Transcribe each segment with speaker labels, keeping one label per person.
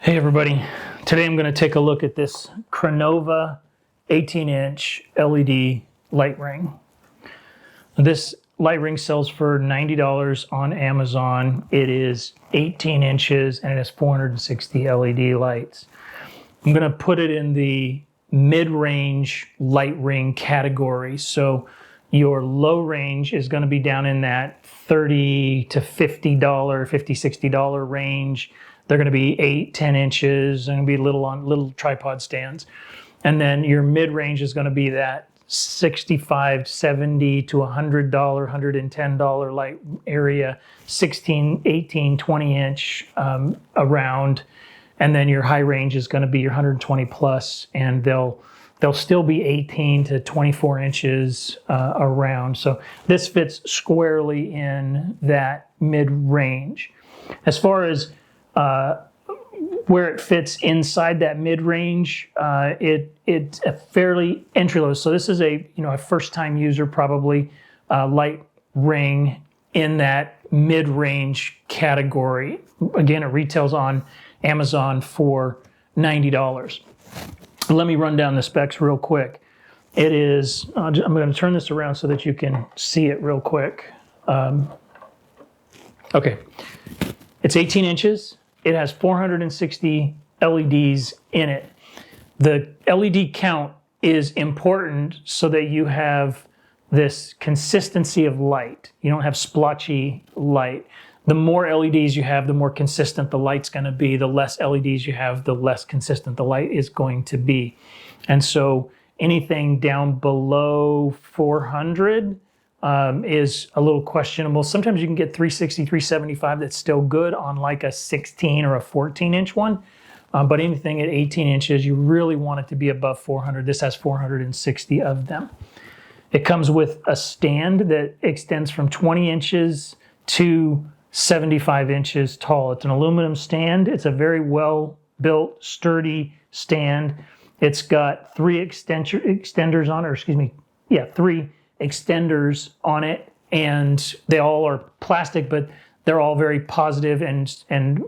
Speaker 1: Hey everybody, today I'm going to take a look at this Crenova 18-inch LED light ring. This light ring sells for $90 on Amazon. It is 18 inches and it has 460 LED lights. I'm going to put it in the mid-range light ring category. So your low range is going to be down in that $30 to $50, $60 range. They're going to be 8, 10 inches. They're going to be little on little tripod stands. And then your mid-range is going to be that $65, $70 to $100, $110 light area, 16, 18, 20 inch around. And then your high range is going to be your 120 plus, and they'll still be 18 to 24 inches around. So this fits squarely in that mid-range. As far as where it fits inside that mid-range, it's a fairly entry level. So this is a first-time user probably light ring in that mid-range category. Again, it retails on Amazon for $90. Let me run down the specs real quick. It is, I'm going to turn this around so that you can see it real quick. Okay, it's 18 inches. It has 460 LEDs in it. The LED count is important so that you have this consistency of light. You don't have splotchy light. The more LEDs you have, the more consistent the light's going to be. The less LEDs you have, the less consistent the light is going to be. And so anything down below 400 is a little questionable. Sometimes you can get 360, 375 that's still good on like a 16 or a 14-inch one. But anything at 18 inches, you really want it to be above 400. This has 460 of them. It comes with a stand that extends from 20 inches to 75 inches tall. It's an aluminum stand. It's a very well-built, sturdy stand. It's got three extenders on it, three extenders on it, and they all are plastic, but they're all very positive and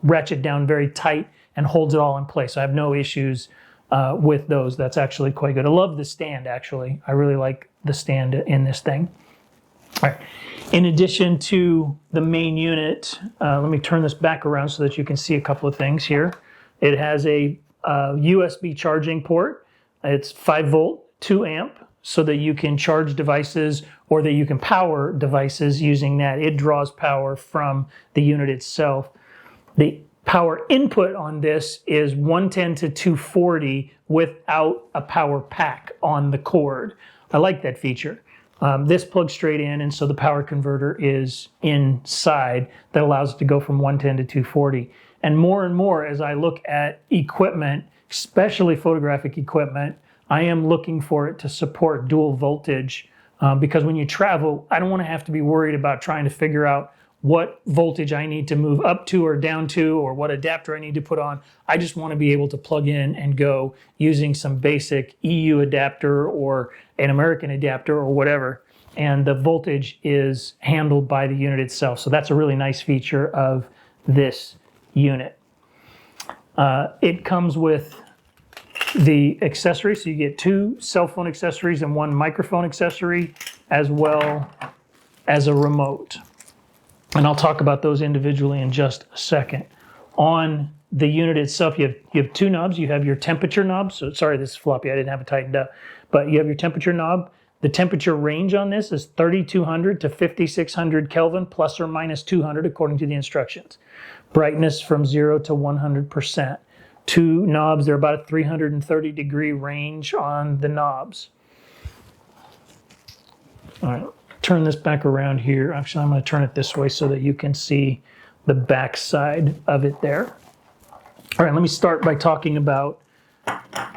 Speaker 1: ratchet down very tight and holds it all in place. So I have no issues with those. That's actually quite good. I love the stand, actually. I really like the stand in this thing. All right. In addition to the main unit, let me turn this back around so that you can see a couple of things here. It has a USB charging port. It's 5 volt, 2 amp, so that you can charge devices or that you can power devices using that. It draws power from the unit itself. The power input on this is 110 to 240 without a power pack on the cord. I like that feature. This plugs straight in, and so the power converter is inside that allows it to go from 110 to 240. And more as I look at equipment, especially photographic equipment, I am looking for it to support dual voltage because when you travel, I don't want to have to be worried about trying to figure out what voltage I need to move up to or down to, or what adapter I need to put on. I just want to be able to plug in and go using some basic EU adapter or an American adapter or whatever. And the voltage is handled by the unit itself. So that's a really nice feature of this unit. It comes with the accessories. So you get 2 cell phone accessories and 1 microphone accessory, as well as a remote. And I'll talk about those individually in just a second. On the unit itself, you have 2 knobs. You have your temperature knob. So sorry, this is floppy. I didn't have it tightened up. But you have your temperature knob. The temperature range on this is 3200 to 5600 Kelvin, plus or minus 200 according to the instructions. Brightness from 0 to 100%. 2 knobs, they're about a 330 degree range on the knobs. All right. Turn this back around here. Actually, I'm going to turn it this way so that you can see the back side of it there. All right, let me start by talking about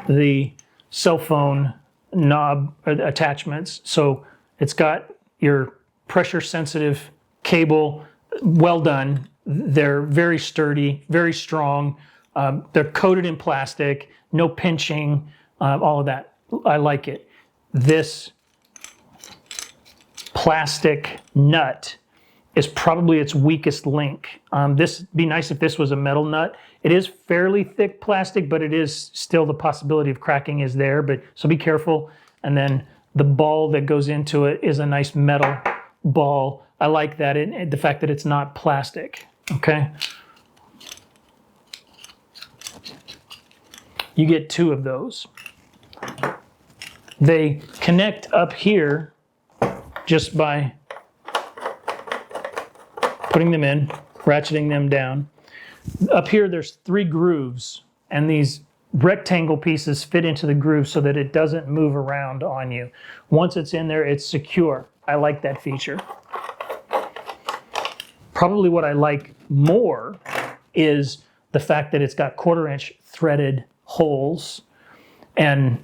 Speaker 1: the cell phone knob attachments. So it's got your pressure sensitive cable, well done. They're very sturdy, very strong. They're coated in plastic, no pinching, all of that. I like it. This plastic nut is probably its weakest link. This would be nice if this was a metal nut. It is fairly thick plastic, but it is still the possibility of cracking is there, so be careful. And then the ball that goes into it is a nice metal ball. I like that, the fact that it's not plastic, okay? You get 2 of those. They connect up here just by putting them in, ratcheting them down. Up here there's 3 grooves, and these rectangle pieces fit into the groove so that it doesn't move around on you. Once it's in there, it's secure. I like that feature. Probably what I like more is the fact that it's got 1/4-inch threaded holes, and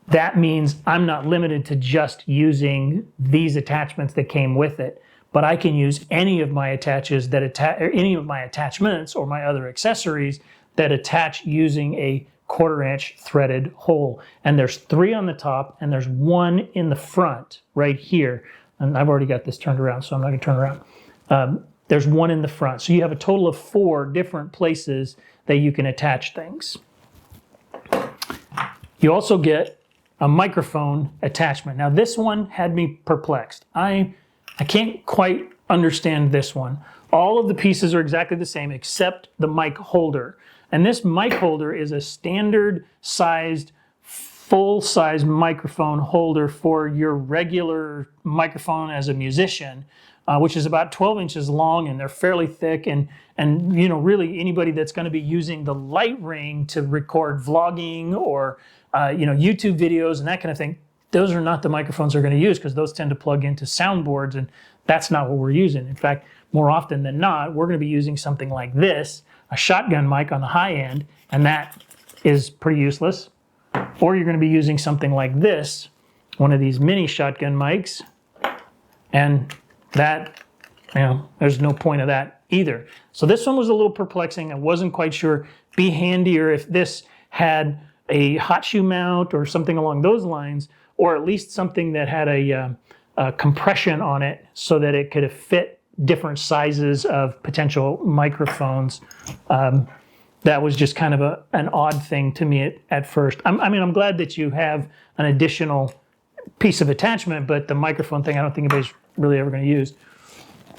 Speaker 1: that means I'm not limited to just using these attachments that came with it, but I can use any of my any of my attachments or my other accessories that attach using a 1/4-inch threaded hole. And there's 3 on the top, and there's 1 in the front right here. And I've already got this turned around, so I'm not going to turn around. There's 1 in the front. So you have a total of 4 different places that you can attach things. You also get a microphone attachment. Now this one had me perplexed. I can't quite understand this one. All of the pieces are exactly the same except the mic holder. And this mic holder is a standard sized, full-size microphone holder for your regular microphone as a musician, which is about 12 inches long, and they're fairly thick. And you know, really anybody that's going to be using the Light Ring to record vlogging or you know, YouTube videos and that kind of thing, those are not the microphones they're going to use, because those tend to plug into soundboards, and that's not what we're using. In fact, more often than not, we're going to be using something like this, a shotgun mic on the high end, and that is pretty useless. Or you're going to be using something like this, one of these mini shotgun mics, and that, you know, there's no point of that either. So this one was a little perplexing. I wasn't quite sure. Be handier if this had a hot shoe mount or something along those lines, or at least something that had a compression on it so that it could fit different sizes of potential microphones. That was just kind of an odd thing to me at first. I mean, I'm glad that you have an additional piece of attachment, but the microphone thing I don't think anybody's really ever going to use.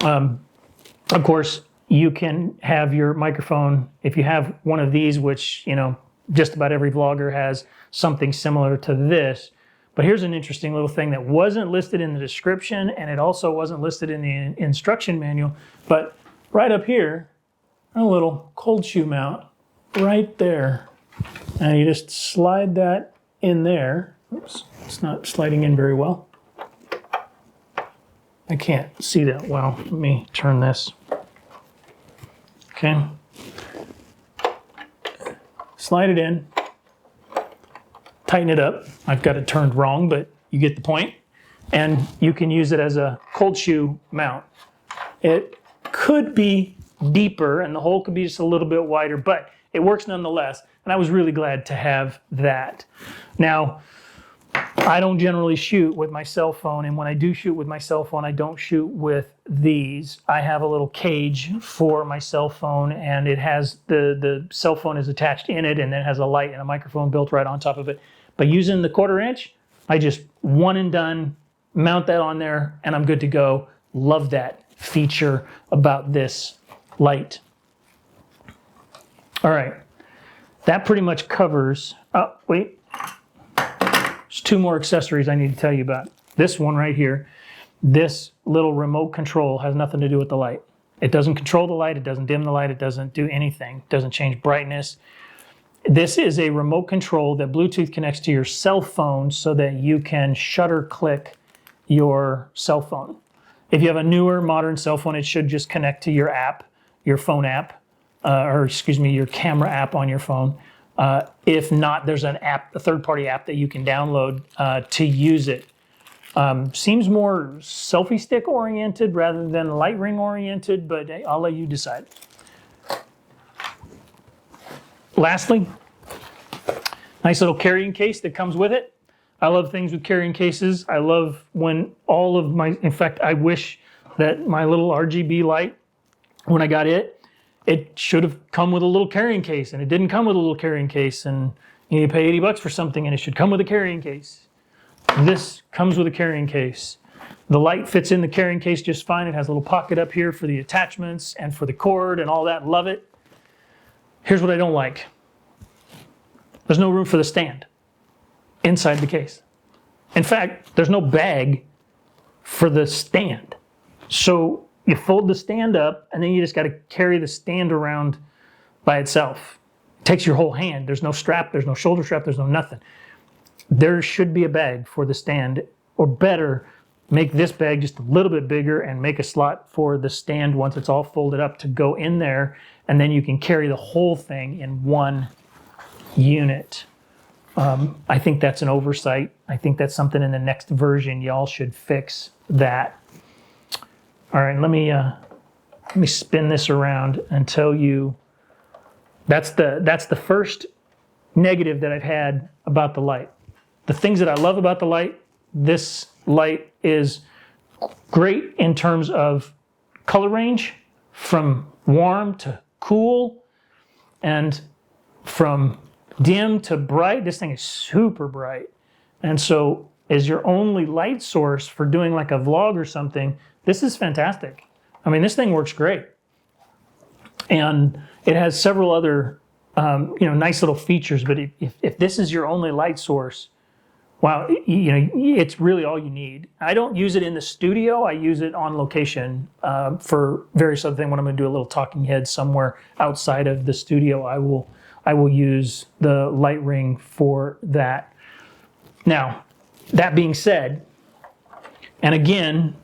Speaker 1: Of course, you can have your microphone, if you have one of these, which, you know, just about every vlogger has something similar to this. But here's an interesting little thing that wasn't listed in the description, and it also wasn't listed in the instruction manual. But right up here, a little cold shoe mount right there. And you just slide that in there. Oops, it's not sliding in very well. I can't see that well. Let me turn this. Okay. Slide it in. Tighten it up. I've got it turned wrong, but you get the point. And you can use it as a cold shoe mount. It could be deeper and the hole could be just a little bit wider, but it works nonetheless. And I was really glad to have that. Now, I don't generally shoot with my cell phone, and when I do shoot with my cell phone, I don't shoot with these. I have a little cage for my cell phone, and it has the cell phone is attached in it, and then it has a light and a microphone built right on top of it. But using the 1/4-inch, I just one and done, mount that on there, and I'm good to go. Love that feature about this light. All right, that pretty much covers, oh, wait. There's 2 more accessories I need to tell you about. This one right here, this little remote control has nothing to do with the light. It doesn't control the light, it doesn't dim the light, it doesn't do anything. It doesn't change brightness. This is a remote control that Bluetooth connects to your cell phone so that you can shutter click your cell phone. If you have a newer modern cell phone, it should just connect to your app, your phone app, your camera app on your phone. If not, there's an app, a third-party app that you can download to use it. Seems more selfie stick oriented rather than Light Ring oriented, but I'll let you decide. Lastly, nice little carrying case that comes with it. I love things with carrying cases. I love when all of my, in fact, I wish that my little RGB light, when I got it should have come with a little carrying case, and it didn't come with a little carrying case, and you pay $80 for something and it should come with a carrying case. This comes with a carrying case. The light fits in the carrying case just fine. It has a little pocket up here for the attachments and for the cord and all that. Love it. Here's what I don't like. There's no room for the stand inside the case. In fact, there's no bag for the stand. So you fold the stand up and then you just got to carry the stand around by itself. It takes your whole hand. There's no strap, there's no shoulder strap, there's no nothing. There should be a bag for the stand, or better, make this bag just a little bit bigger and make a slot for the stand once it's all folded up to go in there, and then you can carry the whole thing in one unit. I think that's an oversight. I think that's something in the next version y'all should fix that. All right, let me spin this around and tell you that's the first negative that I've had about the light. The things that I love about the light, this light is great in terms of color range, from warm to cool, and from dim to bright. This thing is super bright. And so as your only light source for doing like a vlog or something, this is fantastic. I mean, this thing works great. And it has several other nice little features, but if this is your only light source, wow, it's really all you need. I don't use it in the studio. I use it on location for various other things. When I'm going to do a little talking head somewhere outside of the studio, I will use the light ring for that. Now, that being said, and again,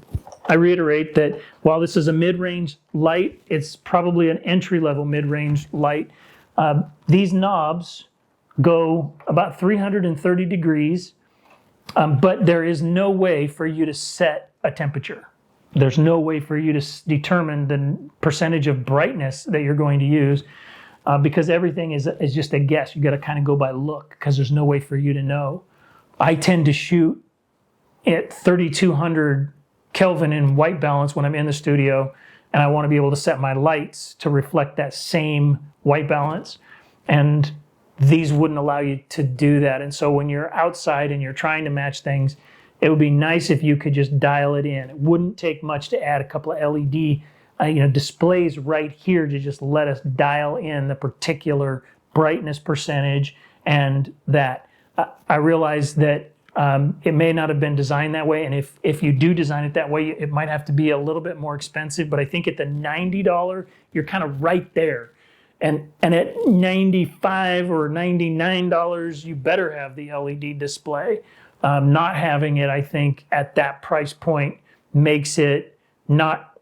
Speaker 1: I reiterate that while this is a mid-range light, it's probably an entry-level mid-range light. These knobs go about 330 degrees. But there is no way for you to set a temperature. There's no way for you to determine the percentage of brightness that you're going to use because everything is just a guess. You got to kind of go by look because there's no way for you to know. I tend to shoot at 3200 Kelvin in white balance when I'm in the studio, and I want to be able to set my lights to reflect that same white balance. And these wouldn't allow you to do that. And so when you're outside and you're trying to match things, it would be nice if you could just dial it in. It wouldn't take much to add a couple of LED displays right here to just let us dial in the particular brightness percentage. And that I realize that it may not have been designed that way. And if you do design it that way, it might have to be a little bit more expensive. But I think at the $90, you're kind of right there. And at $95 or $99, you better have the LED display. Not having it, I think, at that price point makes it not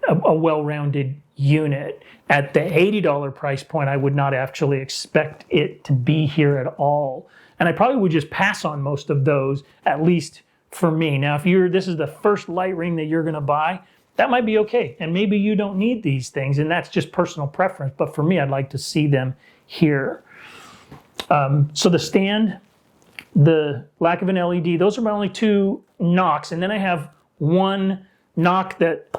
Speaker 1: a well-rounded unit. At the $80 price point, I would not actually expect it to be here at all. And I probably would just pass on most of those, at least for me. Now, if this is the first light ring that you're going to buy, that might be okay. And maybe you don't need these things, and that's just personal preference. But for me, I'd like to see them here. So the stand, the lack of an LED, those are my only two knocks. And then I have one knock that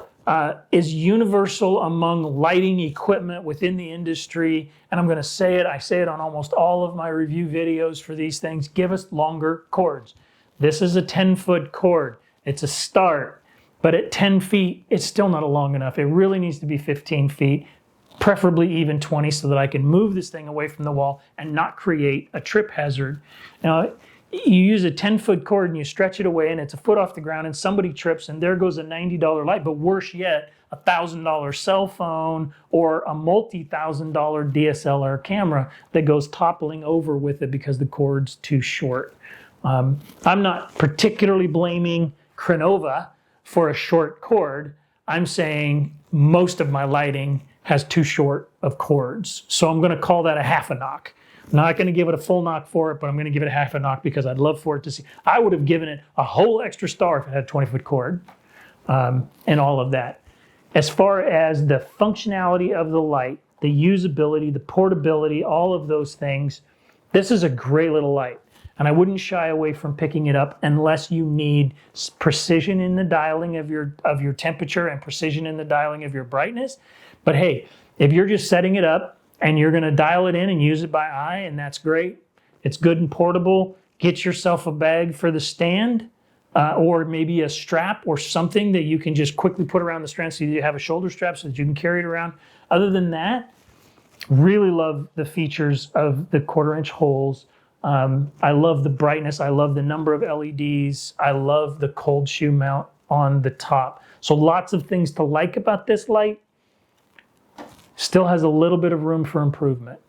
Speaker 1: is universal among lighting equipment within the industry. And I'm going to say it. I say it on almost all of my review videos for these things. Give us longer cords. This is a 10-foot cord. It's a start. But at 10 feet, it's still not long enough. It really needs to be 15 feet, preferably even 20, so that I can move this thing away from the wall and not create a trip hazard. Now, you use a 10-foot cord and you stretch it away and it's a foot off the ground and somebody trips and there goes a $90 light, but worse yet, a $1,000 cell phone or a multi-$1,000 DSLR camera that goes toppling over with it because the cord's too short. I'm not particularly blaming Crenova for a short cord. I'm saying most of my lighting has too short of cords. So I'm going to call that a half a knock. I'm not going to give it a full knock for it, but I'm going to give it a half a knock because I'd love for it to see. I would have given it a whole extra star if it had a 20-foot cord and all of that. As far as the functionality of the light, the usability, the portability, all of those things, this is a great little light. And I wouldn't shy away from picking it up unless you need precision in the dialing of your temperature and precision in the dialing of your brightness. But hey, if you're just setting it up and you're going to dial it in and use it by eye, and that's great. It's good and portable. Get yourself a bag for the stand, or maybe a strap or something that you can just quickly put around the strand so you have a shoulder strap so that you can carry it around. Other than that, really love the features of the 1/4-inch holes. I love the brightness. I love the number of LEDs. I love the cold shoe mount on the top. So lots of things to like about this light. Still has a little bit of room for improvement.